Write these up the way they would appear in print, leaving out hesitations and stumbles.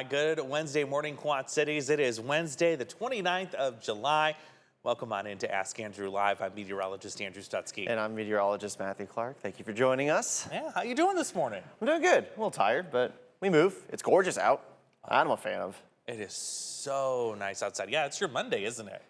right, good Wednesday morning, Quad Cities. It is Wednesday, the 29th of July. Welcome on in to Ask Andrew Live. I'm meteorologist Andrew Stutzky. And I'm meteorologist Matthew Clark. Thank you for joining us. Yeah, how you doing this morning? I'm doing good. A little tired, but we move. It's gorgeous out. I'm a fan of. It is so nice outside. Yeah, it's your Monday, isn't it?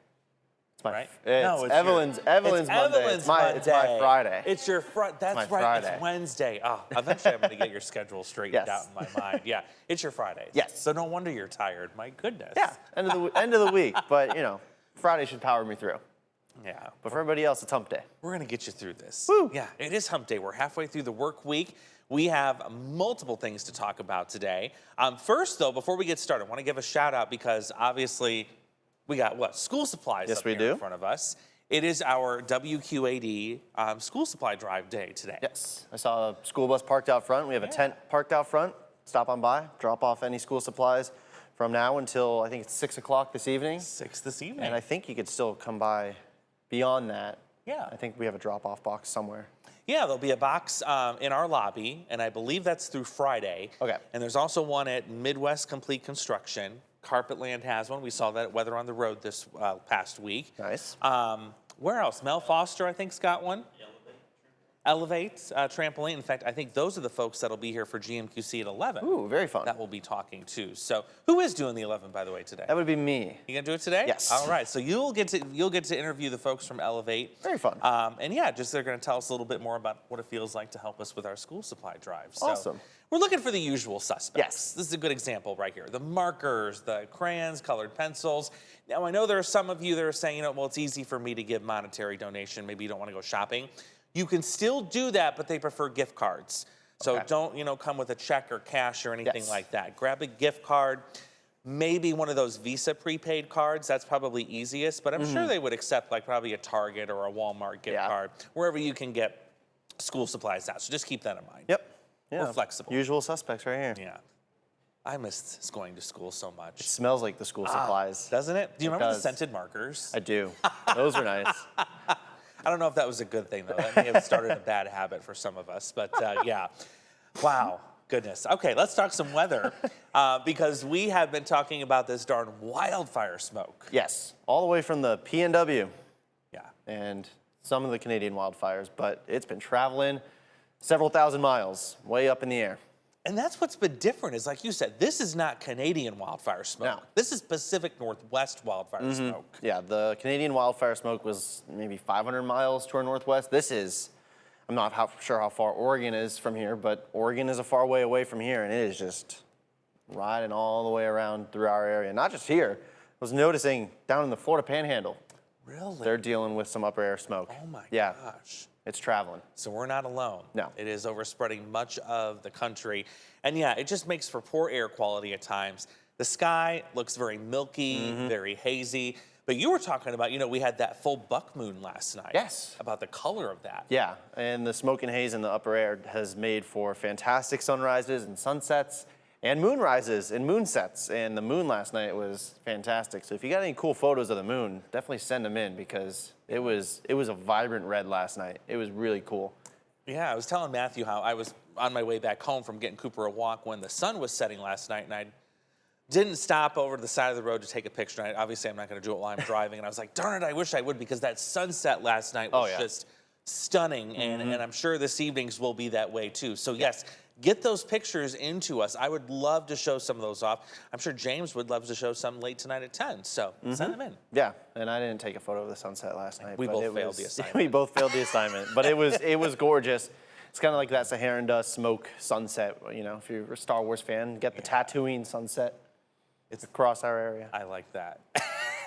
It's my, right? It's Evelyn's Monday. It's my Friday. It's your That's my right. Friday. It's Wednesday. Oh, eventually I'm going to get your schedule straightened out in my mind. Yeah, it's your Friday. Yes. So no wonder you're tired. My goodness. Yeah, end of the week. But, you know, Friday should power me through. Yeah. But for everybody else, it's hump day. We're going to get you through this. Woo. Yeah, it is hump day. We're halfway through the work week. We have multiple things to talk about today. First, though, before we get started, I want to give a shout out because obviously we got, school supplies up here in front of us. It is our WQAD school supply drive day today. Yes. I saw a school bus parked out front. We have a tent parked out front. Stop on by, drop off any school supplies from now until I think it's 6 o'clock this evening. 6 this evening. And I think you could still come by beyond that. Yeah. I think we have a drop-off box somewhere. Yeah, there'll be a box in our lobby, and I believe that's through Friday. Okay. And there's also one at Midwest Complete Construction. Carpetland has one. We saw that at Weather on the Road this past week. Nice. Where else? Mel Foster, I think, has got one. Elevate trampoline. In fact, I think those are the folks that'll be here for GMQC at 11. Ooh, very fun. That we'll be talking to. So, who is doing the 11, by the way, today? That would be me. You gonna do it today? Yes. All right. So you'll get to interview the folks from Elevate. Very fun. And yeah, just they're gonna tell us a little bit more about what it feels like to help us with our school supply drive. So Awesome. we're looking for the usual suspects. Yes. This is a good example right here. The markers, the crayons, colored pencils. Now I know there are some of you that are saying, well, it's easy for me to give monetary donation. Maybe you don't want to go shopping. You can still do that, but they prefer gift cards. So don't, come with a check or cash or anything like that. Grab a gift card, maybe one of those Visa prepaid cards. That's probably easiest, but I'm sure they would accept like probably a Target or a Walmart gift card, wherever you can get school supplies out. So just keep that in mind. Yep. Yeah. We're flexible. Usual suspects right here. Yeah. I missed going to school so much. It smells like the school supplies. Doesn't it? Do you remember the scented markers? I do. Those are nice. I don't know if that was a good thing, though. That may have started a bad habit for some of us. But, yeah. Wow. Goodness. Okay, let's talk some weather because we have been talking about this darn wildfire smoke. Yes. All the way from the PNW. Yeah. And some of the Canadian wildfires. But it's been traveling several thousand miles way up in the air. And that's what's been different is, like you said, this is not Canadian wildfire smoke. No. This is Pacific Northwest wildfire smoke. Yeah, the Canadian wildfire smoke was maybe 500 miles to our northwest. This is, I'm not sure how far Oregon is from here, but Oregon is a far way away from here, and it is just riding all the way around through our area. Not just here. I was noticing down in the Florida Panhandle. Really? They're dealing with some upper air smoke. Oh, my Yeah, gosh. it's traveling. So we're not alone. No. It is overspreading much of the country. And yeah, it just makes for poor air quality at times. The sky looks very milky, very hazy. But you were talking about, we had that full buck moon last night. Yes. About the color of that. Yeah, and the smoke and haze in the upper air has made for fantastic sunrises and sunsets and moonrises and moonsets. And the moon last night was fantastic. So if you got any cool photos of the moon, definitely send them in because it was a vibrant red last night. It was really cool. Yeah, I was telling Matthew how I was on my way back home from getting Cooper a walk when the sun was setting last night, and I didn't stop over to the side of the road to take a picture. And obviously, I'm not going to do it while I'm driving. And I was like, darn it, I wish I would, because that sunset last night was just stunning. And I'm sure this evening's will be that way, too. So, yes, get those pictures into us. I would love to show some of those off. I'm sure James would love to show some late tonight at 10. So send them in. Yeah, and I didn't take a photo of the sunset last night. We both failed the assignment. We both failed the assignment, but it was gorgeous. It's kind of like that Saharan dust smoke sunset. If you're a Star Wars fan, get the Tatooine sunset. It's across our area. I like that.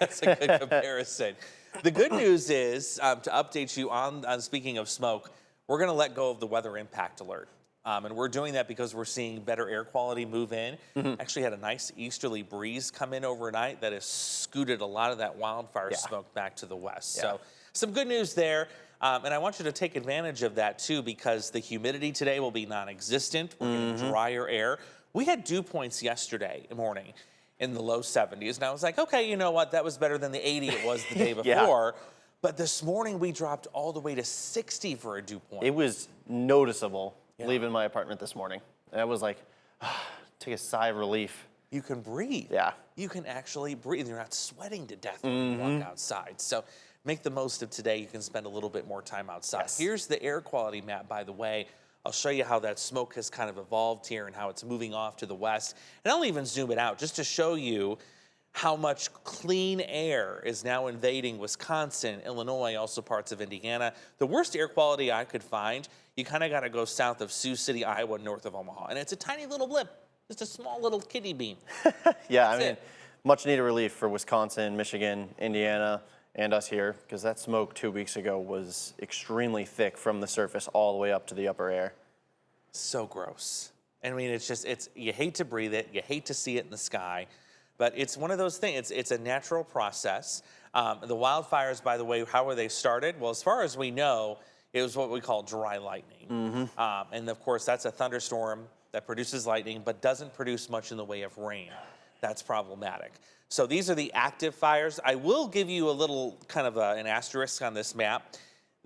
That's a good comparison. The good news is, to update you on speaking of smoke, we're going to let go of the weather impact alert. And we're doing that because we're seeing better air quality move in. Actually had a nice easterly breeze come in overnight that has scooted a lot of that wildfire smoke back to the west. So some good news there. And I want you to take advantage of that, too, because the humidity today will be non-existent. We're getting drier air. We had dew points yesterday morning in the low 70s. And I was like, okay, you know what? That was better than the 80 it was the day before. But this morning, we dropped all the way to 60 for a dew point. It was noticeable leaving my apartment this morning. And I was like, take a sigh of relief. you can breathe. Yeah. You can actually breathe. You're not sweating to death when you walk outside. So make the most of today. You can spend a little bit more time outside. Yes. Here's the air quality map, by the way. I'll show you how that smoke has kind of evolved here and how it's moving off to the west. And I'll even zoom it out just to show you how much clean air is now invading Wisconsin, Illinois, also parts of Indiana. The worst air quality I could find, you kind of got to go south of Sioux City, Iowa, north of Omaha. And it's a tiny little blip, just a small little kiddie beam. Yeah, That's I mean, it. much needed relief for Wisconsin, Michigan, Indiana, and us here, because that smoke 2 weeks ago was extremely thick from the surface all the way up to the upper air. So gross. I mean, you hate to breathe it, you hate to see it in the sky, but it's one of those things. It's a natural process. The wildfires, by the way, how were they started? Well, as far as we know, it was what we call dry lightning. And of course, that's a thunderstorm that produces lightning, but doesn't produce much in the way of rain. That's problematic. So these are the active fires. I will give you a little kind of an asterisk on this map.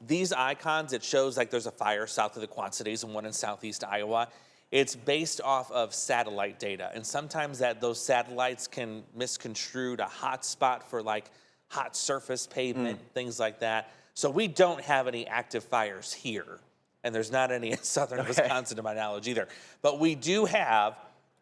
These icons, it shows like there's a fire south of the Quad Cities and one in southeast Iowa. It's based off of satellite data, and sometimes those satellites can misconstrue a hot spot for like hot surface pavement, things like that. So we don't have any active fires here, and there's not any in southern Wisconsin to my knowledge either. But we do have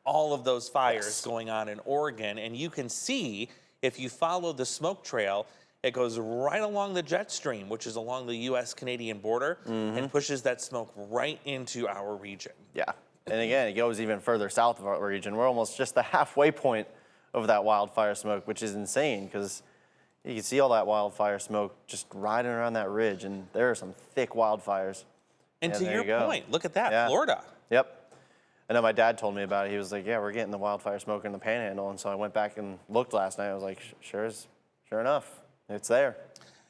all of those fires going on in Oregon, and you can see if you follow the smoke trail, it goes right along the jet stream, which is along the U.S.-Canadian border, and pushes that smoke right into our region. Yeah. And again, it goes even further south of our region. We're almost just the halfway point of that wildfire smoke, which is insane because you can see all that wildfire smoke just riding around that ridge, and there are some thick wildfires. And Yeah, to there your you go. point, look at that, Yeah. Florida. Yep. I know my dad told me about it. He was like, yeah, we're getting the wildfire smoke in the Panhandle. And so I went back and looked last night. I was like, sure enough, it's there.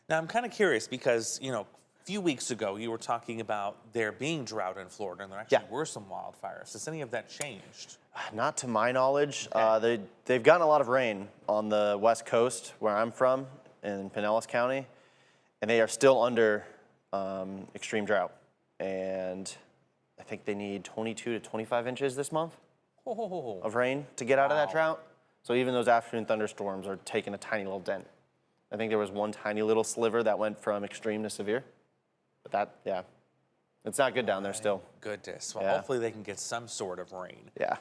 Now, I'm kind of curious because, a few weeks ago, you were talking about there being drought in Florida, and there actually were some wildfires. Has any of that changed? Not to my knowledge. They've gotten a lot of rain on the west coast where I'm from in Pinellas County, and they are still under extreme drought. And I think they need 22 to 25 inches this month of rain to get out of that drought. So even those afternoon thunderstorms are taking a tiny little dent. I think there was one tiny little sliver that went from extreme to severe. But it's not good down there still. Goodness. Well, Yeah. hopefully they can get some sort of rain. Yeah.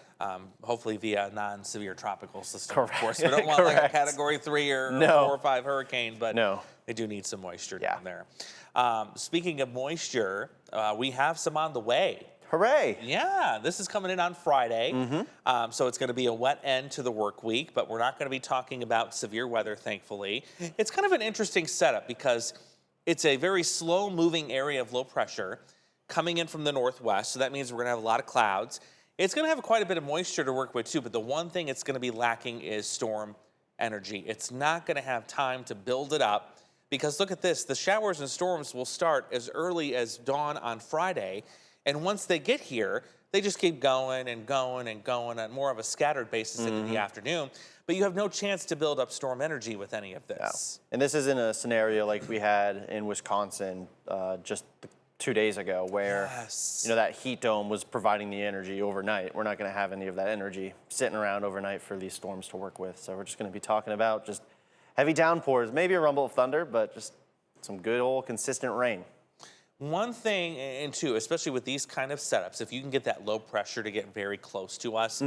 Hopefully via non-severe tropical system, Correct. of course. We don't want like a Correct. Category 3 or No. 4 or 5 hurricane, but No. they do need some moisture Yeah. down there. Speaking of moisture, we have some on the way. Hooray! Yeah, this is coming in on Friday. So it's going to be a wet end to the work week, but we're not going to be talking about severe weather, thankfully. It's kind of an interesting setup because it's a very slow-moving area of low pressure coming in from the northwest, so that means we're going to have a lot of clouds. It's going to have quite a bit of moisture to work with, too, but the one thing it's going to be lacking is storm energy. It's not going to have time to build it up because look at this. The showers and storms will start as early as dawn on Friday, and once they get here, they just keep going and going and going on more of a scattered basis into the afternoon. But you have no chance to build up storm energy with any of this. And this isn't a scenario like we had in Wisconsin just 2 days ago where that heat dome was providing the energy overnight. We're not going to have any of that energy sitting around overnight for these storms to work with. So we're just going to be talking about just heavy downpours, maybe a rumble of thunder, but just some good old consistent rain. One thing, and two, especially with these kind of setups, if you can get that low pressure to get very close to us,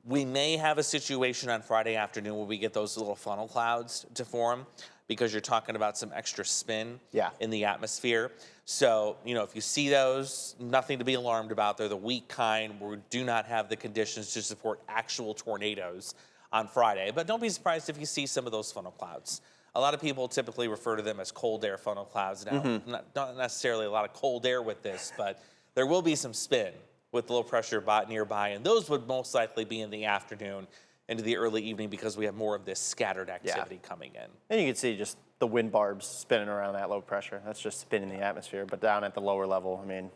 we may have a situation on Friday afternoon where we get those little funnel clouds to form because you're talking about some extra spin in the atmosphere. So, if you see those, nothing to be alarmed about. They're the weak kind where we do not have the conditions to support actual tornadoes on Friday. But don't be surprised if you see some of those funnel clouds. A lot of people typically refer to them as cold air funnel clouds. Now, not necessarily a lot of cold air with this, but there will be some spin with low pressure nearby, and those would most likely be in the afternoon into the early evening because we have more of this scattered activity coming in. And you can see just the wind barbs spinning around that low pressure. That's just spinning the atmosphere. But down at the lower level, I mean,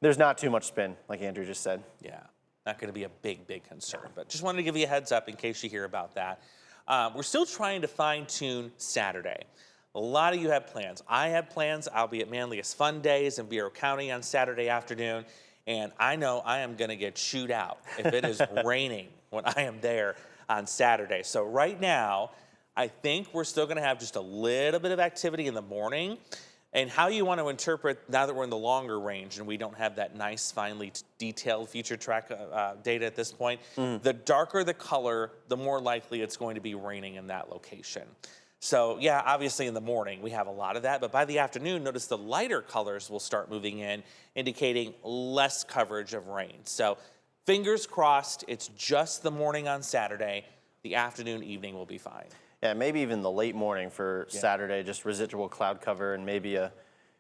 there's not too much spin, like Andrew just said. Yeah, not going to be a big concern. But just wanted to give you a heads up in case you hear about that. We're still trying to fine-tune Saturday. A lot of you have plans. I have plans. I'll be at Manlius Fun Days in Bureau County on Saturday afternoon. And I know I am going to get chewed out if it is raining when I am there on Saturday. So right now, I think we're still going to have just a little bit of activity in the morning. And how you want to interpret, now that we're in the longer range and we don't have that nice, finely detailed future track data at this point, the darker the color, the more likely it's going to be raining in that location. So yeah, obviously in the morning we have a lot of that, but by the afternoon, notice the lighter colors will start moving in, indicating less coverage of rain. So fingers crossed, it's just the morning on Saturday. The afternoon, evening will be fine. Yeah, maybe even the late morning for Saturday, just residual cloud cover and maybe a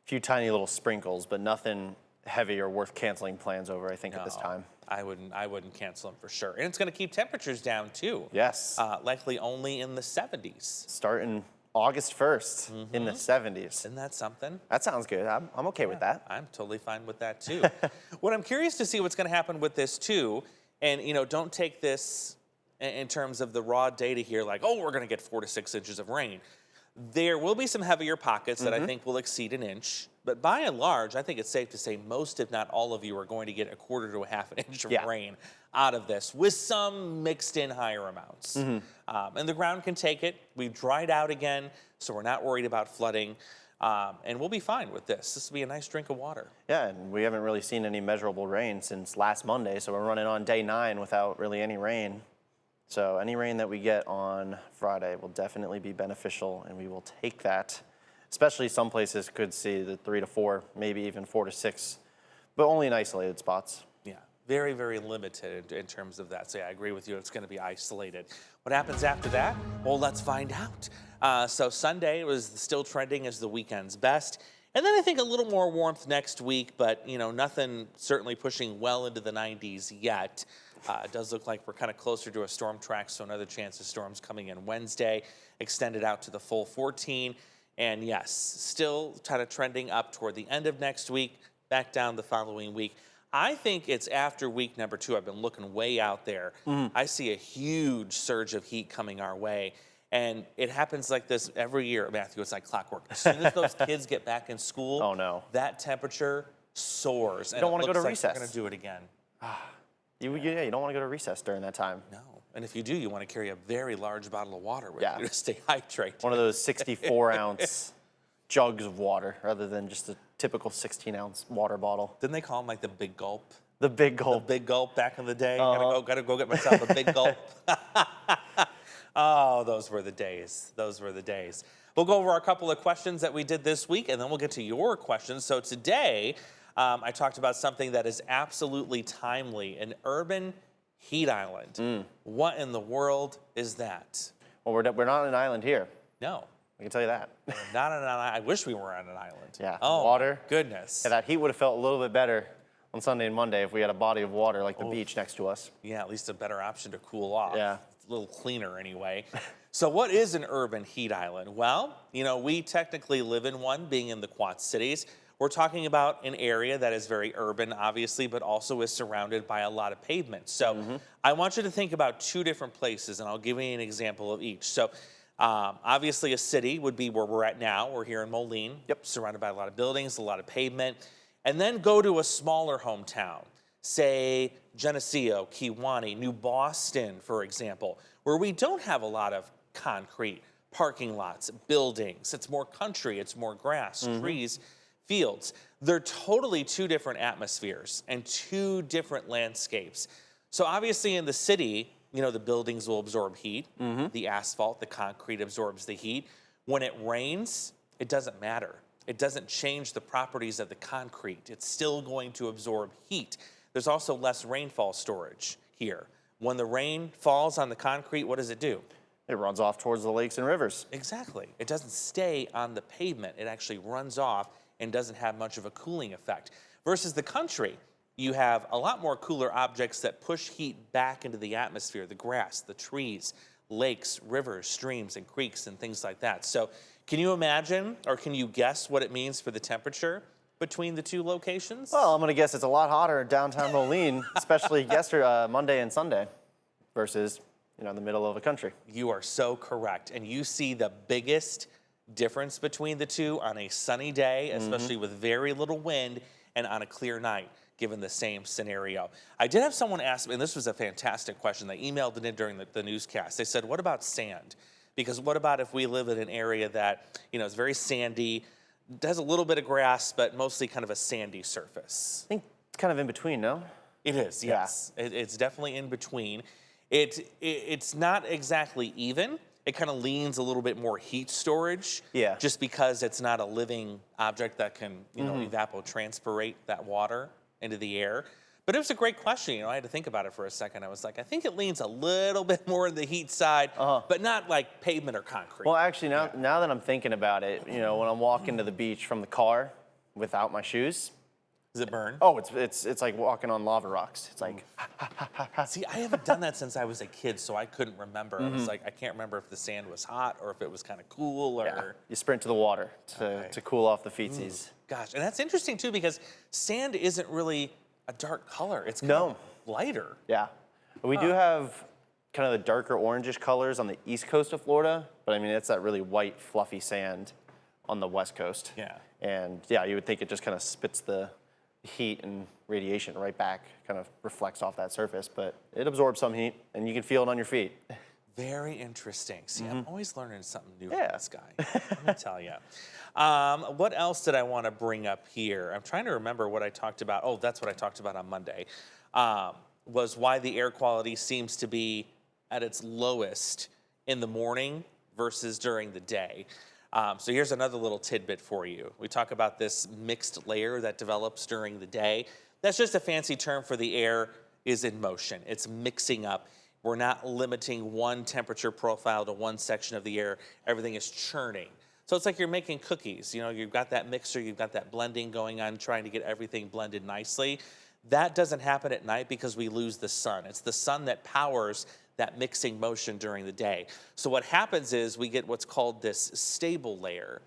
few tiny little sprinkles, but nothing heavy or worth canceling plans over, I think, at this time. I wouldn't cancel them for sure. And it's going to keep temperatures down too. Yes. Likely only in the 70s. Starting August 1st in the 70s. Isn't that something? That sounds good. I'm okay with that. I'm totally fine with that too. What I'm curious to see what's going to happen with this too, and don't take this in terms of the raw data here, like, oh, we're going to get 4 to 6 inches of rain. There will be some heavier pockets that I think will exceed an inch, but by and large, I think it's safe to say most, if not all of you, are going to get 1/4 to 1/2 inch of rain out of this, with some mixed in higher amounts. And the ground can take it. We've dried out again, so we're not worried about flooding, and we'll be fine with this. This will be a nice drink of water. Yeah, and we haven't really seen any measurable rain since last Monday, so we're running on day 9 without really any rain. So any rain that we get on Friday will definitely be beneficial, and we will take that. Especially some places could see the 3 to 4, maybe even 4 to 6, but only in isolated spots. Yeah, very, very limited in terms of that. So yeah, I agree with you. It's going to be isolated. What happens after that? Well, let's find out. So Sunday was still trending as the weekend's best. And then I think a little more warmth next week, but nothing certainly pushing well into the 90s yet. It does look like we're kind of closer to a storm track, so another chance of storms coming in Wednesday, extended out to the full 14. And yes, still kind of trending up toward the end of next week, back down the following week. I think it's after week number 2. I've been looking way out there. I see a huge surge of heat coming our way. And it happens like this every year, Matthew. It's like clockwork. As soon as those kids get back in school, oh no, that temperature soars. You don't want to go to recess. We're going to do it again. You don't want to go to recess during that time. No. And if you do, you want to carry a very large bottle of water with you to stay hydrated. One of those 64-ounce jugs of water rather than just a typical 16-ounce water bottle. Didn't they call them like the big gulp? The big gulp. The big gulp back in the day. Gotta go get myself a big gulp. Oh, those were the days. Those were the days. We'll go over a couple of questions that we did this week, and then we'll get to your questions. So today, I talked about something that is absolutely timely, an urban heat island. What in the world is that? Well, we're not on an island here. No. I can tell you that. Not on an island. I wish we were on an island. Yeah, oh, water. Goodness. Yeah, that heat would have felt a little bit better on Sunday and Monday if we had a body of water like the beach next to us. Yeah, at least a better option to cool off. Yeah. A little cleaner anyway. So what is an urban heat island? Well, we technically live in one, being in the Quad Cities. We're talking about an area that is very urban, obviously, but also is surrounded by a lot of pavement. So I want you to think about 2 different places, and I'll give you an example of each. So obviously a city would be where we're at now. We're here in Moline, surrounded by a lot of buildings, a lot of pavement. And then go to a smaller hometown, say Geneseo, Kewanee, New Boston, for example, where we don't have a lot of concrete, parking lots, buildings. It's more country, it's more grass, trees, fields. They're totally 2 different atmospheres and 2 different landscapes. So obviously in the city, the buildings will absorb heat. The asphalt, the concrete absorbs the heat. When it rains, it doesn't matter. It doesn't change the properties of the concrete. It's still going to absorb heat. There's also less rainfall storage here. When the rain falls on the concrete, what does it do? It runs off towards the lakes and rivers. Exactly. It doesn't stay on the pavement. It actually runs off and doesn't have much of a cooling effect. Versus the country, you have a lot more cooler objects that push heat back into the atmosphere, the grass, the trees, lakes, rivers, streams, and creeks, and things like that. So can you imagine, or can you guess what it means for the temperature between the 2 locations? Well, I'm going to guess it's a lot hotter in downtown Moline, especially Monday and Sunday, versus in the middle of the country. You are so correct. And you see the biggest difference between the 2 on a sunny day, especially with very little wind, and on a clear night. given the same scenario. I did have someone ask me, and this was a fantastic question. They emailed it in during the newscast. They said, what about sand? Because what about if we live in an area that, is very sandy, has a little bit of grass, but mostly kind of a sandy surface? I think it's kind of in between, no? It is, yes. It's definitely in between. It's not exactly even. It kind of leans a little bit more heat storage. Yeah. Just because it's not a living object that can, evapotranspirate that water into the air. But it was a great question. I had to think about it for a second. I was like, I think it leans a little bit more on the heat side, but not like pavement or concrete. Well, actually, now that I'm thinking about it, when I'm walking to the beach from the car without my shoes, does it burn? oh, it's like walking on lava rocks. It's like, See, I haven't done that since I was a kid, so I couldn't remember. I was like, I can't remember if the sand was hot or if it was kind of cool or. you sprint to the water to cool off the feetsies. Gosh, and that's interesting too because sand isn't really a dark color. It's kind of lighter. Yeah. We do have kind of the darker orangish colors on the east coast of Florida, but I mean, it's that really white, fluffy sand on the west coast. Yeah. And yeah, you would think it just kind of spits the heat and radiation right back, kind of reflects off that surface, but it absorbs some heat and you can feel it on your feet. Very interesting. See, I'm always learning something new from Yeah. this guy. Let me tell you. What else did I want to bring up here? I'm trying to remember what I talked about. Oh, that's what I talked about on Monday. Was why the air quality seems to be at its lowest in the morning versus during the day. So here's another little tidbit for you. We talk about this mixed layer that develops during the day. That's just a fancy term for the air is in motion. It's mixing up. We're not limiting one temperature profile to one section of the air. Everything is churning. So it's like you're making cookies. You've got that mixer, you've got that blending going on, trying to get everything blended nicely. That doesn't happen at night because we lose the sun. It's the sun that powers that mixing motion during the day. So what happens is we get what's called this stable layer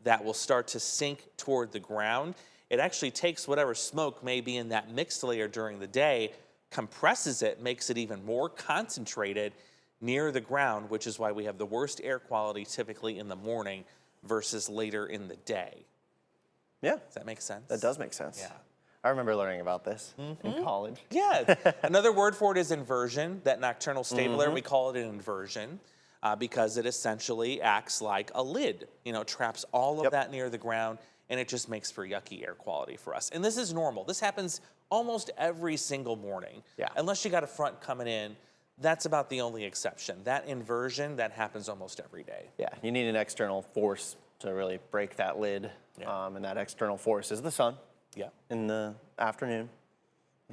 that will start to sink toward the ground. It actually takes whatever smoke may be in that mixed layer during the day, compresses it, makes it even more concentrated near the ground, which is why we have the worst air quality typically in the morning versus later in the day. Yeah. Does that make sense? That does make sense. Yeah. I remember learning about this in college. Yeah. Another word for it is inversion, that nocturnal stable layer. We call it an inversion because it essentially acts like a lid. Traps all of that near the ground, and it just makes for yucky air quality for us. And this is normal. This happens almost every single morning. Yeah. Unless you got a front coming in, that's about the only exception. That inversion, that happens almost every day. Yeah, you need an external force to really break that lid. Yeah. And that external force is the sun Yeah. in the afternoon.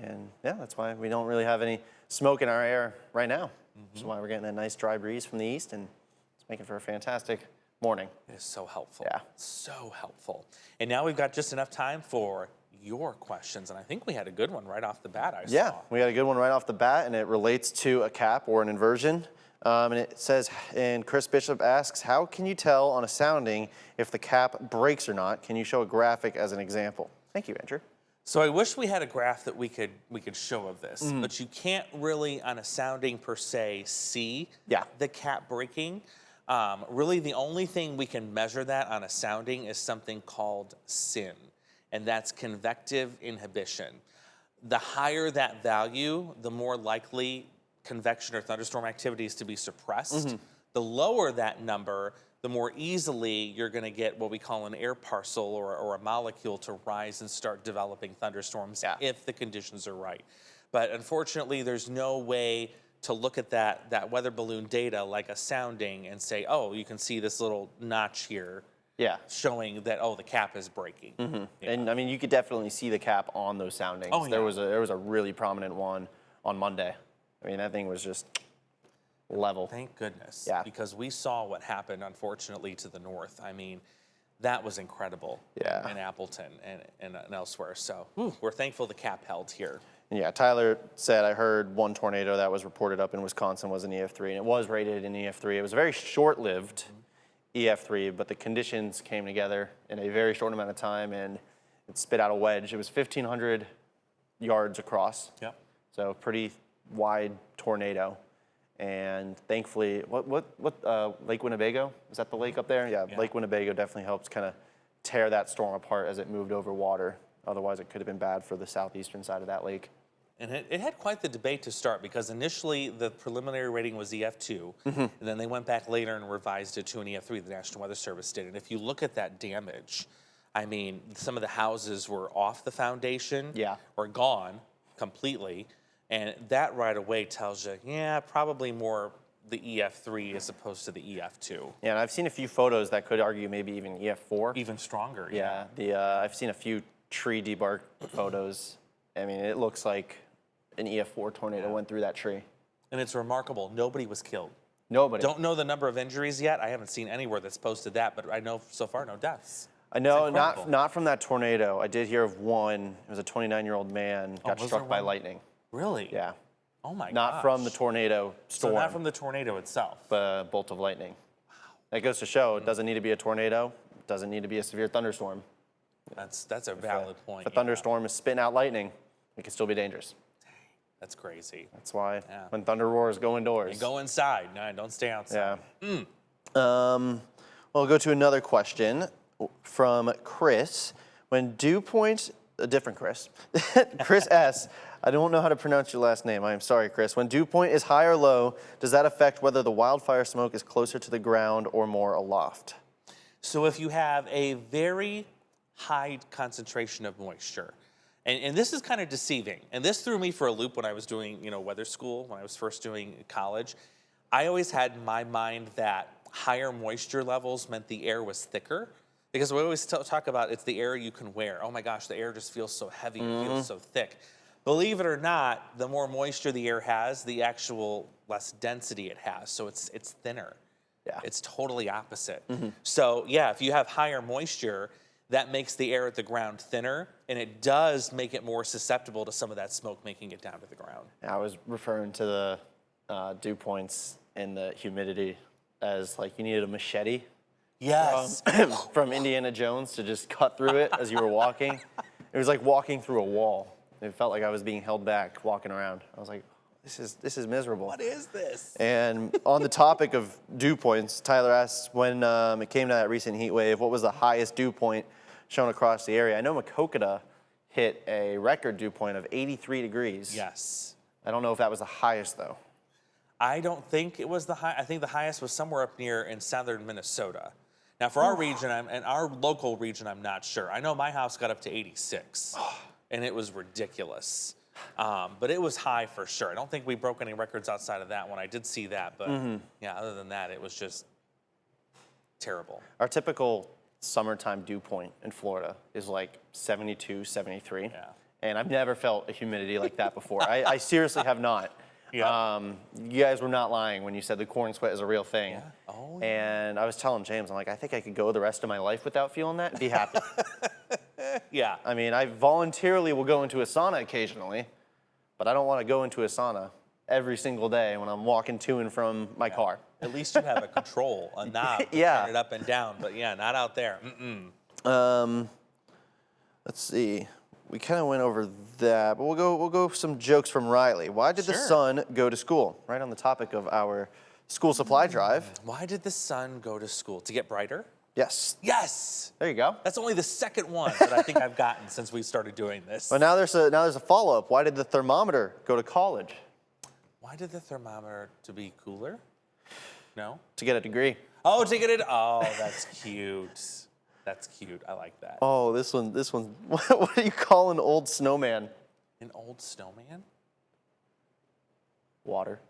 And yeah, that's why we don't really have any smoke in our air right now. That's why we're getting that nice dry breeze from the east, and it's making for a fantastic morning. It is so helpful. Yeah. So helpful. And now we've got just enough time for your questions. And I think we had a good one right off the bat, I Yeah, saw. we got a good one right off the bat, and it relates to a cap or an inversion. And it says, and Chris Bishop asks, how can you tell on a sounding if the cap breaks or not? Can you show a graphic as an example? Thank you, Andrew. So I wish we had a graph that we could show of this, but you can't really on a sounding per se see the cap breaking. Really, the only thing we can measure that on a sounding is something called SIN, and that's convective inhibition. The higher that value, the more likely convection or thunderstorm activity is to be suppressed. The lower that number, the more easily you're going to get what we call an air parcel or a molecule to rise and start developing thunderstorms if the conditions are right. But unfortunately, there's no way to look at that weather balloon data like a sounding and say, oh, you can see this little notch here showing that, oh, the cap is breaking. And I mean, you could definitely see the cap on those soundings. Oh, yeah. There was a really prominent one on Monday. I mean, that thing was just level. Thank goodness. Yeah. Because we saw what happened, unfortunately, to the north. I mean, that was incredible in Appleton and elsewhere. So we're thankful the cap held here. And yeah, Tyler said, I heard one tornado that was reported up in Wisconsin was an EF3, and it was rated an EF3. It was a very short-lived EF3, but the conditions came together in a very short amount of time, and it spit out a wedge. It was 1,500 yards across. Yep. So pretty wide tornado. And thankfully, Lake Winnebago? Is that the lake up there? Yeah, Lake Winnebago definitely helps kind of tear that storm apart as it moved over water. Otherwise, it could have been bad for the southeastern side of that lake. And it had quite the debate to start because initially the preliminary rating was EF2, and then they went back later and revised it to an EF3, the National Weather Service did. And if you look at that damage, I mean, some of the houses were off the foundation, Yeah. or gone completely. And that right away tells you, yeah, probably more the EF3 as opposed to the EF2. Yeah, and I've seen a few photos that could argue maybe even EF4. Even stronger, Yeah, I've seen a few tree debark photos. I mean, it looks like an EF4 tornado went through that tree. And it's remarkable. Nobody was killed. Nobody. Don't know the number of injuries yet. I haven't seen anywhere that's posted that, but I know so far no deaths. I know, It's incredible. not from that tornado. I did hear of one. It was a 29-year-old man got was struck there by one? lightning. Really? Yeah, Oh my god. not from the tornado So storm, not from the tornado itself. but a bolt of lightning. That goes to show it doesn't need to be a tornado. It doesn't need to be a severe thunderstorm. That's a valid point. If a thunderstorm is spitting out lightning, it can still be dangerous. That's crazy. That's why Yeah. when thunder roars, go indoors. And go inside. No, don't stay outside. Yeah. We'll go to another question from Chris. When dew point, a different Chris, Chris S. I don't know how to pronounce your last name. I am sorry, Chris. When dew point is high or low, does that affect whether the wildfire smoke is closer to the ground or more aloft? So if you have a very high concentration of moisture, and this is kind of deceiving, and this threw me for a loop when I was doing, weather school, when I was first doing college. I always had in my mind that higher moisture levels meant the air was thicker, because we always talk about it's the air you can wear. Oh my gosh, the air just feels so heavy, it feels so thick. Believe it or not, the more moisture the air has, the actual less density it has, so it's thinner. Yeah. It's totally opposite. So yeah, if you have higher moisture, that makes the air at the ground thinner, and it does make it more susceptible to some of that smoke making it down to the ground. I was referring to the dew points and the humidity as like you needed a machete Yes. from Indiana Jones to just cut through it as you were walking. It was like walking through a wall. It felt like I was being held back walking around. I was like, this is miserable. What is this? And on the topic of dew points, Tyler asks, when it came to that recent heat wave, what was the highest dew point shown across the area? I know Maquoketa hit a record dew point of 83 degrees. Yes. I don't know if that was the highest, though. I don't think it was the high. I think the highest was somewhere up near in southern Minnesota. Now, for our region, and our local region, I'm not sure. I know my house got up to 86, and it was ridiculous. But it was high for sure. I don't think we broke any records outside of that one. I did see that, but yeah, other than that, it was just terrible. Our typical summertime dew point in Florida is like 72, 73. Yeah. And I've never felt a humidity like that before. I seriously have not. Yeah. You guys were not lying when you said the corn sweat is a real thing. Yeah. Oh, yeah. And I was telling James, I'm like, I think I could go the rest of my life without feeling that and be happy. Yeah. I mean, I voluntarily will go into a sauna occasionally, but I don't want to go into a sauna every single day when I'm walking to and from my car. At least you have a control, a knob to Yeah. turn it up and down. But yeah, not out there. Mm-mm. Let's see. We kind of went over that, but we'll go some jokes from Riley. Why did the Sure. sun go to school? Right on the topic of our school supply drive. Why did the sun go to school? To get brighter? Yes. Yes. There you go. That's only the second one that I think I've gotten since we started doing this. But now there's a follow-up. Why did the thermometer go to college? Why did the thermometer to be cooler? No? To get a degree. Oh, to get it. Oh, that's cute. That's cute. I like that. Oh, this one. What do you call an old snowman? An old snowman? Water.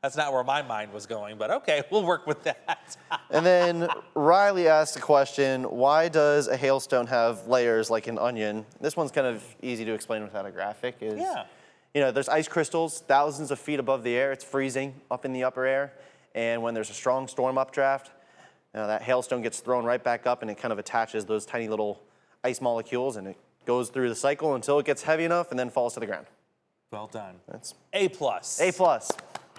That's not where my mind was going, but okay, we'll work with that. And then Riley asked a question, why does a hailstone have layers like an onion? This one's kind of easy to explain without a graphic. Yeah. There's ice crystals thousands of feet above the air. It's freezing up in the upper air. And when there's a strong storm updraft, that hailstone gets thrown right back up and it kind of attaches those tiny little ice molecules and it goes through the cycle until it gets heavy enough and then falls to the ground. Well done. That's A+. A+.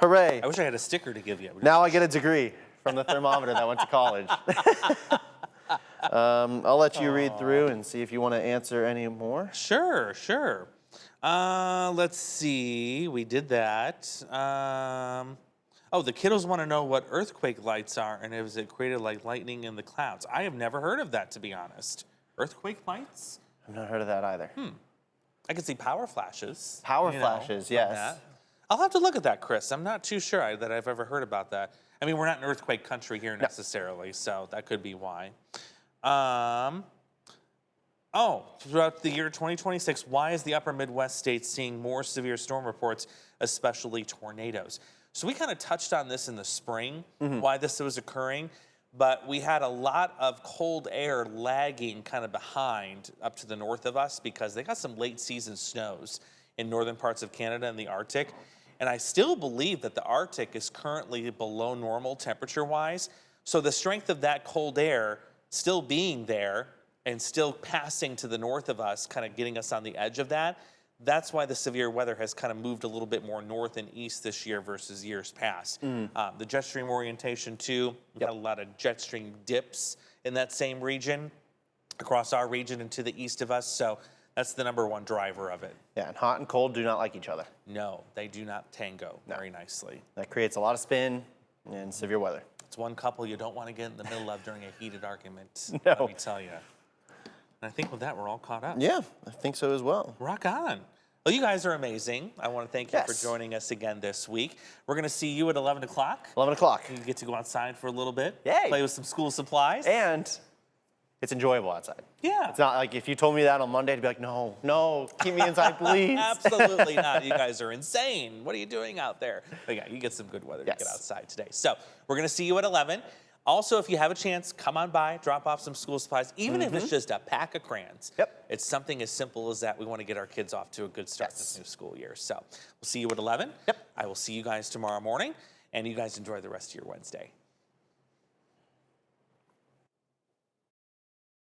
Hooray. I wish I had a sticker to give you. Now I get a degree from the thermometer that went to college. I'll let you read through and see if you want to answer any more. Sure. Let's see. We did that. The kiddos want to know what earthquake lights are and is it created like lightning in the clouds. I have never heard of that, to be honest. Earthquake lights? I've not heard of that either. I could see power flashes. Power you know, flashes, from yes. that. I'll have to look at that, Chris. I'm not too sure that I've ever heard about that. I mean, we're not an earthquake country here necessarily, so that could be why. Throughout the year 2026, why is the upper Midwest states seeing more severe storm reports, especially tornadoes? So we kind of touched on this in the spring, why this was occurring, but we had a lot of cold air lagging kind of behind up to the north of us because they got some late season snows in northern parts of Canada and the Arctic. And I still believe that the Arctic is currently below normal temperature-wise. So the strength of that cold air still being there and still passing to the north of us, kind of getting us on the edge of that, that's why the severe weather has kind of moved a little bit more north and east this year versus years past. The jet stream orientation too, we've got a lot of jet stream dips in that same region, across our region and to the east of us. So that's the number one driver of it. Yeah, and hot and cold do not like each other. No, they do not tango very nicely. That creates a lot of spin and severe weather. It's one couple you don't want to get in the middle of during a heated argument, No. let me tell you. And I think with that, we're all caught up. Yeah, I think so as well. Rock on. Well, you guys are amazing. I want to thank you for Yes. joining us again this week. We're going to see you at 11 o'clock. 11 o'clock. You get to go outside for a little bit. Yay. Play with some school supplies. And it's enjoyable outside. Yeah. It's not like if you told me that on Monday, I'd be like, no, keep me inside, please. Absolutely not. You guys are insane. What are you doing out there? But yeah, you get some good weather to get outside today. So we're going to see you at 11. Also, if you have a chance, come on by, drop off some school supplies, even if it's just a pack of crayons. Yep. It's something as simple as that. We want to get our kids off to a good start this new school year. So we'll see you at 11. Yep. I will see you guys tomorrow morning, and you guys enjoy the rest of your Wednesday.